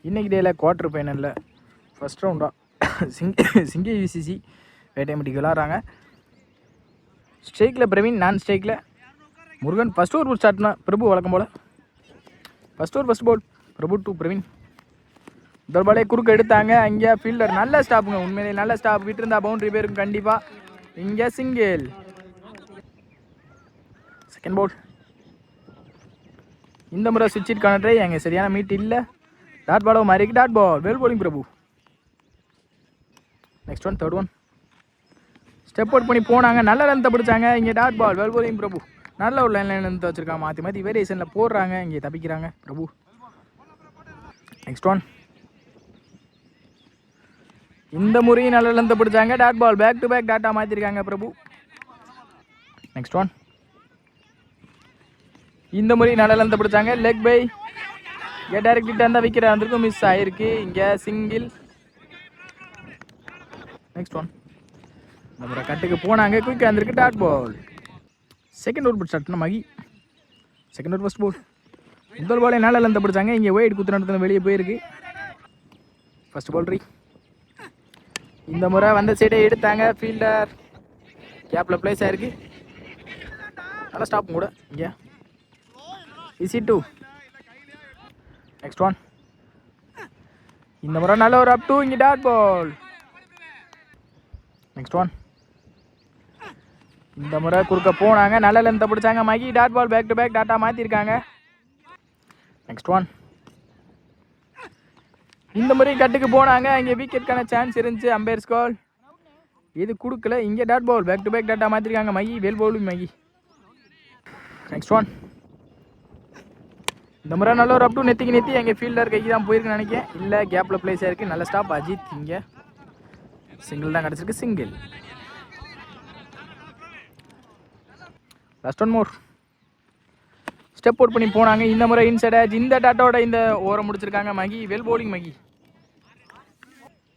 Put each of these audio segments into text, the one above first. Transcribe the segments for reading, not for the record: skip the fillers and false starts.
இன்றைக்கி டேயில் quarter ஃபைனலில் first ரவுண்டாக சிங்கி யூசிசி வேட்டையம்பட்டிக்கு விளாட்றாங்க. ஸ்ட்ரைக்கில் பிரவீன், நான் ஸ்ட்ரைக்கில் முருகன். ஃபஸ்ட் ஓவர் ஸ்டார்ட்னா பிரபு வழக்கம் போல். First over first ball Prabhu to Praveen. முதல் பாலே குறுக்க எடுத்தாங்க. அங்கே ஃபீல்டர் நல்ல ஸ்டாப்புங்க, உண்மையிலே நல்ல ஸ்டாப். விட்டு இருந்தால் பவுண்டரி போயிருக்கும் கண்டிப்பாக. இங்கே சிங்கிள். Second ball. இந்த முறை சுவிட்ச் ஹிட்கான ட்ரை, அங்கே சரியான மீட் இல்லை. டாட் பாலோ மாறிக்கு dot ball. Well bowling Prabhu. Next one, third one. Step out பண்ணி போனாங்க, நல்ல லென்த்தை பிடிச்சாங்க. இங்கே dot ball. Well bowling Prabhu. நல்ல ஒரு லைன் லென்த்தை வச்சுருக்காங்க, மாற்றி மாற்றி வேரியேஷனில் போடுறாங்க. இங்கே தப்பிக்கிறாங்க பிரபு. Next one. இந்த முறையும் நல்ல லென்த்தை பிடிச்சாங்க. Dot ball. Back to back டாட்டா மாற்றிருக்காங்க பிரபு. Next one. இந்த முறை நல்ல லென்த்தை பிடிச்சாங்க. Leg bye. இங்கே டைரக்ட் ஹிட்டாக இருந்தால் விக்கெட் வந்திருக்கும், மிஸ் ஆகிருக்கு. இங்கே சிங்கிள். Next one. இந்த முறை கட்டுக்கு போனாங்க, குயிக்காக இருந்திருக்கு. Dot ball. செகண்ட் ஓவர் ஸ்டார்ட்னா Mahi. Second over first ball. முதல் பாலே நல்ல லென்த்தை பிடிச்சாங்க. இங்கே ஒயிட் குத்து நடத்துல வெளியே போயிருக்கு. ஃபஸ்ட் பால் ரீ. இந்த முறை வந்த சைடை எடுத்தாங்க. ஃபீல்டர் கேப்பில் பிளேஸ் ஆகிருக்கு. நல்லா ஸ்டாப் கூட. இங்கே ஈஸி டூ. Next one. இந்த முறை நல்ல ஒரு அப் டூ. இங்கே டாட் பால். Next one. இந்த முறை குறுக்க போனாங்க, நல்ல லென்த்தை பிடிச்சாங்க. Mahi dot ball. Back to back டாட்டா மாற்றிருக்காங்க. Next one. இந்த முறை கட்டுக்கு போனாங்க, இங்கே விக்கெட்கான சான்ஸ் இருந்துச்சு. அம்பையர்ஸ் கால் இது கொடுக்கல. இங்கே dot ball. Back to back டாட்டா மாற்றிருக்காங்க. Mahi well bowling Mahi. Next one. இந்த முறை நல்ல ஒரு அப் டூ. நெத்தி எங்கள் ஃபீல்டர் கைக்கு தான் போயிருக்குன்னு நினைக்கிறேன். இல்லை, கேப்பில் பிளேஸ் ஆயிருக்கு. நல்ல ஸ்டாப் அஜித். இங்கே சிங்கிள் தான் கிடச்சிருக்கு. Single. Last one more. Step out பண்ணி போனாங்க. இந்த முறை இன்சைட் ஆச்சு. இந்த டாட்டோட இந்த ஓவரை முடிச்சிருக்காங்க. Mahi well bowling Mahi.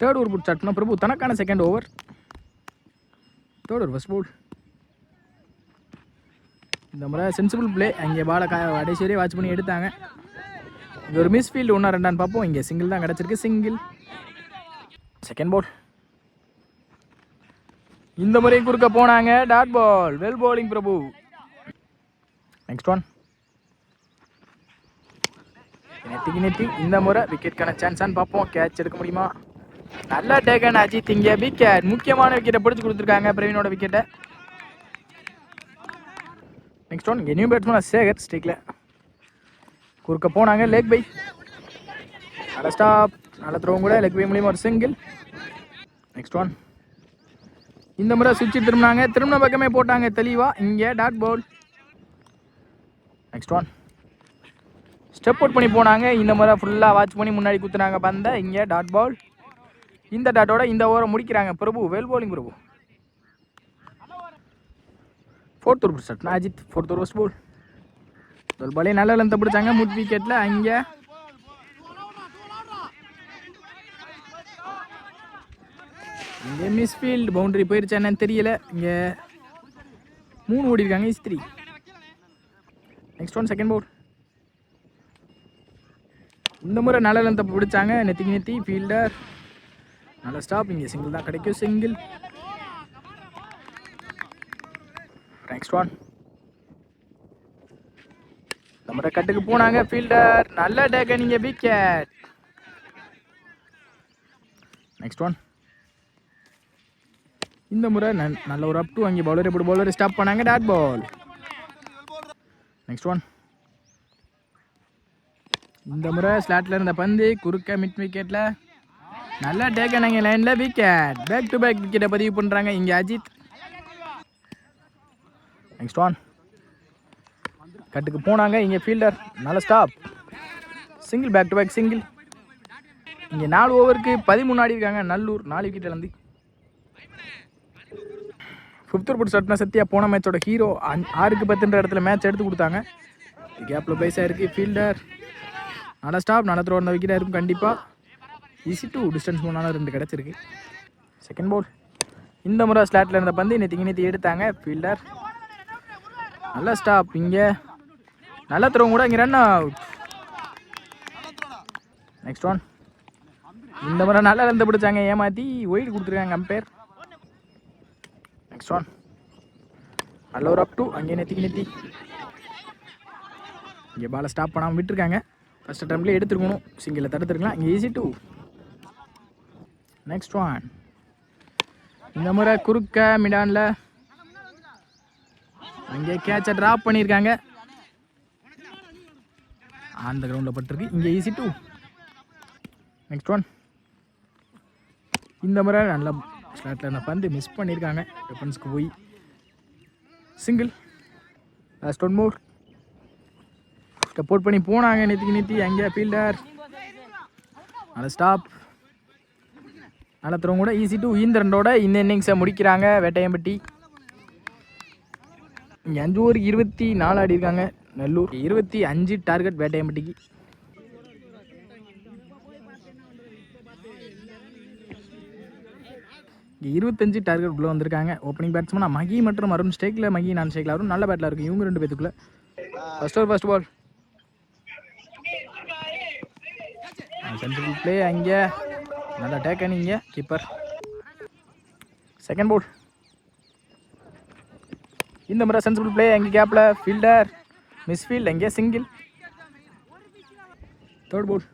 Third over புட் ஸ்டார்ட்னா பிரபு தனக்கான second over. Third over first ball. இந்த முறை சென்சிபிள் பிளே. அங்கே பாலை கடைசியே வாட்ச் பண்ணி எடுத்தாங்க. இது ஒரு மிஸ் ஃபீல்டு. 1-2 பார்ப்போம். இங்கே சிங்கிள் தான் கிடச்சிருக்கு. சிங்கிள். Second ball. இந்த முறை குறுக்க போனாங்க. Dot ball. Well bowling Prabhu. Next one. நெத்தி இந்த முறை விக்கெட்கான சான்ஸான்னு பார்ப்போம். கேட்ச் எடுக்க முடியுமா? நல்லா டேக்கன் அஜித். இங்கே விக்கெட். முக்கியமான விக்கெட்டை பிடிச்சி கொடுத்துருக்காங்க பிரவீனோட விக்கெட்டை. Next one. இங்கே நியூ பேட்ஸ்மேன் சேகர் ஸ்ட்ரைக்கில் குறுக்க போனாங்க. Leg by. நல்ல ஸ்டாப். நல்ல த்ரோவும் கூட. லெக் பை மூலியமாக ஒரு சிங்கிள். Next one. இந்த முறை சுவிட்ச் திரும்பினாங்க. திரும்பின பக்கமே போட்டாங்க தெளிவாக. இங்கே dot ball. Next one. Step out பண்ணி போனாங்க. இந்த முறை ஃபுல்லாக வாட்ச் பண்ணி முன்னாடி குத்துனாங்க பந்தை. இங்கே டாட் பால். இந்த டாட்டோட இந்த ஓவரை முடிக்கிறாங்க Prabhu. Well bowling Prabhu. Fourth over ஸ்டார்ட்னா Ajith. Fourth over first ball. முதல் பாலே நல்ல லென்த்தை பிடிச்சாங்க. முட் விக்கெட்டில். அங்கே இங்கே மிஸ் ஃபீல்டு. பவுண்டரி போயிருச்சா என்னன்னு தெரியல. இங்கே 3 ஓடி இருக்காங்க. இஸ்திரி. Next one. Second ball. இந்த முறை நல்ல லென்த்தை பிடிச்சாங்க. நெத்தி ஃபீல்டர் நல்ல ஸ்டாப். இங்கே சிங்கிள் தான் கிடைக்கும். சிங்கிள். Next one. இந்த முறை கட்டுக்கு போனாங்க. ஃபீல்டர் நல்ல டேக்கன். இங்கே விக்கெட். Next one. இந்த முறை நல்ல ஒரு அப் டூ. அங்கே பவுலர் எப்படி பவுலர் ஸ்டாப் பண்ணாங்க. Dot ball. Next one. இந்த முறை ஸ்லாட்டில் இருந்த பந்து குறுக்க மிட் விக்கெட்டில் நல்லா டேக்கன். அங்கே லைனில் விக்கெட். பேக் டு பேக் விக்கெட்டை பதிவு பண்ணுறாங்க இங்கே அஜித். Next one. கட்டுக்கு போனாங்க. இங்கே ஃபீல்டர் நல்ல stop. Single. Back to back single. இங்கே 4 ஓவருக்கு 13 ஆடி இருக்காங்க. நல்லூர் 4 விக்கெட் இழந்து. ஃபிஃப்த் ஓவர் ஸ்டார்ட்னா சத்யா போன மேட்சோட ஹீரோ. 6க்கு 10 இடத்துல மேட்ச் எடுத்து கொடுத்தாங்க. கேப்பில் பிளேஸ் ஆகிருக்கு. ஃபீல்டர் நல்ல ஸ்டாப். நல்ல த்ரோ இருந்த விக்கெட்டாக இருக்கும் கண்டிப்பாக. Easy two. டிஸ்டன்ஸ் போனாலும் 2 கிடச்சிருக்கு. Second ball. இந்த முறை ஸ்லாட்டில் இருந்த பந்து நெத்தி எடுத்தாங்க. ஃபீல்டர் நல்ல ஸ்டாப். இங்கே நல்ல த்ரோ கூட. இங்கே ரன் அவுட். Next one. இந்த முறை நல்லா இருந்து பிடிச்சாங்க, ஏமாற்றி ஒயிட் கொடுத்துருக்காங்க அம்பேர். Next one. நல்ல ஒரு அப் டூ, அங்கே நெத்தி இங்கே பாலை ஸ்டாப் பண்ணாமல் விட்டுருக்காங்க. ஃபஸ்ட் அட்டம்ப்லேயே எடுத்துருக்கணும், சிங்கிளில் தடுத்துருக்கலாம். இங்கே ஈஸி டூ. Next one. இந்த முறை குறுக்க மிடானில் அங்கே கேட்சை ட்ராப் பண்ணியிருக்காங்க. அந்த கிரவுண்டில் பட்டிருக்கு. இங்கே ஈஸி டூ. Next one. இந்த முறை நல்ல ஸ்லாட்டில் அந்த பந்து மிஸ் பண்ணியிருக்காங்க, டிஃபென்ஸ்க்கு போய் single. Last one more. Support பண்ணி போனாங்க நெத்தி அங்கே ஃபீல்டர் நல்ல ஸ்டாப். நல்ல த்ரோவும் கூட. Easy two. இந்த ரெண்டோட இந்த இன்னிங்ஸை முடிக்கிறாங்க வேட்டையம்பட்டி. இங்கே 5 ஓவருக்கு 24 ஆடி இருக்காங்க நெல்லூர். 25 டார்கெட் வேட்டையம்பட்டிக்கு. இங்கே 25 டார்கெட் உள்ளே வந்திருக்காங்க. ஓப்பனிங் பேட்ஸ்மேன் மகி மற்றும் அருண் ஸ்டேக்கில், மகி நான் ஸ்டேக்கில், அருண் நல்ல பேட்டில் இருக்குது இவங்க 2 பேத்துக்குள்ள. First ball central play. அங்கே நல்லா டேக்கன் இங்கே கீப்பர். Second ball. இந்த முறை சென்சிபிள் பிளே. அங்கே கேப்பில் ஃபீல்டர் மிஸ்ஃபீல்ட், அங்கே சிங்கிள். Third ball.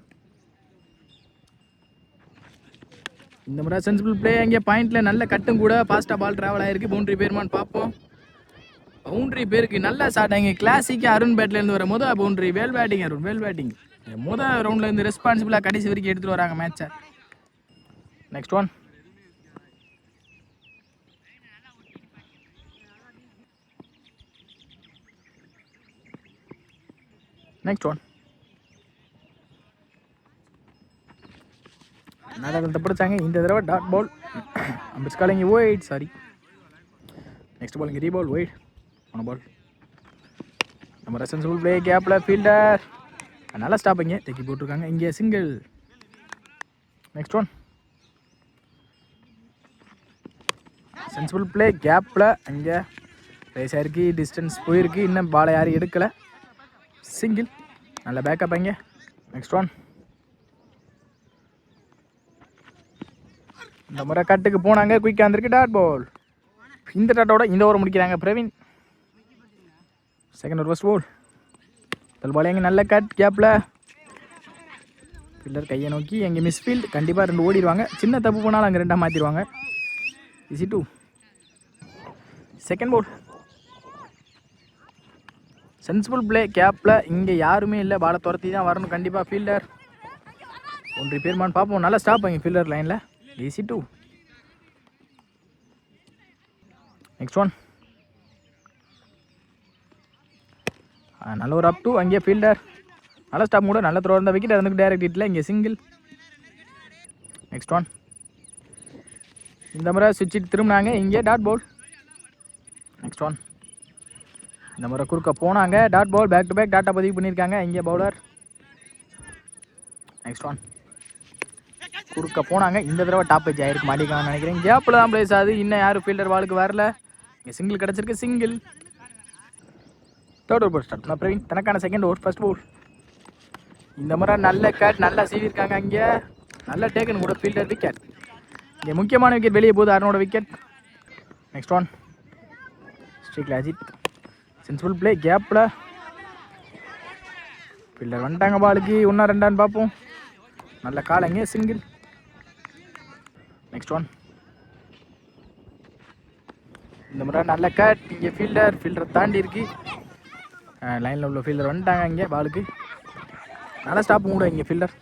இந்த முறை சென்சிபிள் பிளே. அங்கே பாயிண்டில் நல்ல கட்டும் கூட. ஃபாஸ்ட்டாக பால் ட்ராவல் ஆகிருக்கு. பவுண்ட்ரி பேருமான்னு பார்ப்போம். பவுண்ட்ரி பேருக்கு நல்லா ஷாட். அங்கே கிளாசிக்காக அருண் பேட்லேருந்து வர முதல் boundary. Well batting Arun, well batting. முதல் ரவுண்டில் இருந்து ரெஸ்பான்சிபிளாக கடைசி வரைக்கும் எடுத்துகிட்டு வராங்க மேட்சை. Next one. Next one. நாடகத்தை பிடிச்சாங்க இந்த தடவை. Dot ball. Umpire's calling wide. Sorry. Next ball இங்கே ரீபால் ஒயிட். ஒன் பால். நம்ம ரெசன்சிபிள் பிளே. கேப்பில் ஃபீல்டர் நல்லா ஸ்டாப்பிங்க தூக்கி போட்டிருக்காங்க. இங்கே single. Next one. Sensible play. கேப்பில் அங்கே ரேஸ் ஆயிருக்கு, டிஸ்டன்ஸ் போயிருக்கு, இன்னும் பாலை யாரும் எடுக்கலை. சிங்கிள். நல்ல பேக்கப் அங்கே. Next one. இந்த முறை கட்டுக்கு போனாங்க, குயிக்காக வந்திருக்கு. Dot ball. இந்த டாட்டோட இந்த ஓவர் முடிக்கிறாங்க Praveen. Second over first ball. முதல் பால் எங்கே நல்ல கட் கேப்பில் ஃபீல்டர் கையை நோக்கி. எங்கே மிஸ்ஃபீல்ட். கண்டிப்பாக 2 ஓடிடுவாங்க. சின்ன தப்பு போனாலும் அங்கே 2 மாற்றிடுவாங்க. Easy two. Second ball. Sensible play. கேப்பில் இங்கே யாருமே இல்லை, பாலை துரத்தி தான் வரணும் கண்டிப்பாக ஃபீல்டர். ஒன்றரை பேர்மான்னு பார்ப்போம். நல்லா ஸ்டாப் அங்கே ஃபீல்டர் லைனில். Easy two. Next one. நல்ல ஒரு அப் டூ. அங்கே ஃபீல்டர் நல்ல ஸ்டாப் கூட. நல்ல த்ரோ இருந்தால் விக்கெட் இறந்துக்கு டைரக்ட் ஹிட்டில். இங்கே சிங்கிள். Next one. இந்த முறை சுவிட்ச் திரும்பினாங்க. இங்கே டாட் பால். Next one. இந்த முறை குறுக்க போனாங்க. Dot ball. Back to back டாட்டா பதிவு பண்ணியிருக்காங்க. இங்கே பவுலர். Next one. குறுக்க போனாங்க. இந்த தடவை டாப் ஏஜ் ஆயிருக்கு, மாட்டிக்கான்னு நினைக்கிறேன். கேப்பில் தான் பிளேஸ் ஆகுது. இன்னும் யாரும் ஃபீல்டர் பாலுக்கு வரல. இங்கே சிங்கிள் கிடச்சிருக்கு. சிங்கிள். தேர்ட் ஓவர் ஸ்டார்ட் பண்ண பிரவீன். தனக்கான செகண்ட் ஓவர் ஃபர்ஸ்ட் பால். இந்த முறை நல்ல கட் நல்லா சீவிருக்காங்க. அங்கே நல்ல டேக்கன் கூட ஃபீல்டர். விக்கெட். இங்கே முக்கியமான விக்கெட் வெளியே போகுது. அருணோட விக்கெட். Next one. ஸ்ட்ரீக்கில் அஜித். Sensible play. கேப்பில் ஃபீல்டர் வந்துட்டாங்க பாலுக்கு. 1-2 பார்ப்போம். நல்ல கால். அங்கே சிங்கிள். Next one. இந்த முறை நல்ல கட். இங்கே ஃபீல்டர் தாண்டி இருக்கு. லைனில் உள்ள ஃபீல்டர் வந்துட்டாங்க இங்கே பாலுக்கு. நல்லா ஸ்டாப்பும் கூட இங்கே ஃபீல்டர்.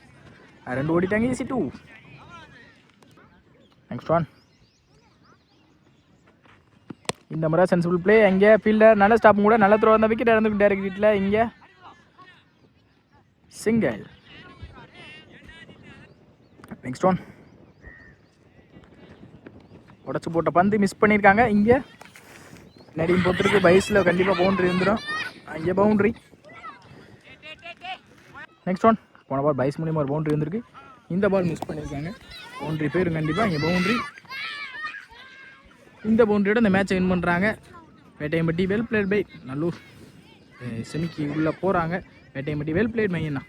2 ஓடிட்டாங்க. Easy two. Next one. இந்த முறை சென்சிபிள் பிளே. அங்கே ஃபீல்டர் நல்ல ஸ்டாப்பும் கூட. நல்ல த்ரோ இருந்தால் விக்கெட் இறந்துக்கு டைரக்ட் ஹிட்டில். இங்கே சிங்கிள். Next one. உடச்சி போட்ட பந்து மிஸ் பண்ணியிருக்காங்க. இங்கே நடியும் போத்துருக்கு. பைஸில் கண்டிப்பாக பவுண்ட்ரி இருந்துடும். இங்கே பவுண்ட்ரி. Next one. போன பால் பைஸ் மூலியமாக ஒரு பவுண்ட்ரி இருந்திருக்கு. இந்த பால் மிஸ் பண்ணியிருக்காங்க. பவுண்ட்ரி பேரும் கண்டிப்பாக இங்கே பவுண்ட்ரி. இந்த பவுண்ட்ரியோட இந்த மேட்சை வின் பண்ணுறாங்க Vettaiyampatti. Well played by Nallur. செமிக்கு உள்ளே போகிறாங்க வேட்டையம்பட்டி. Well plate மையண்ணா.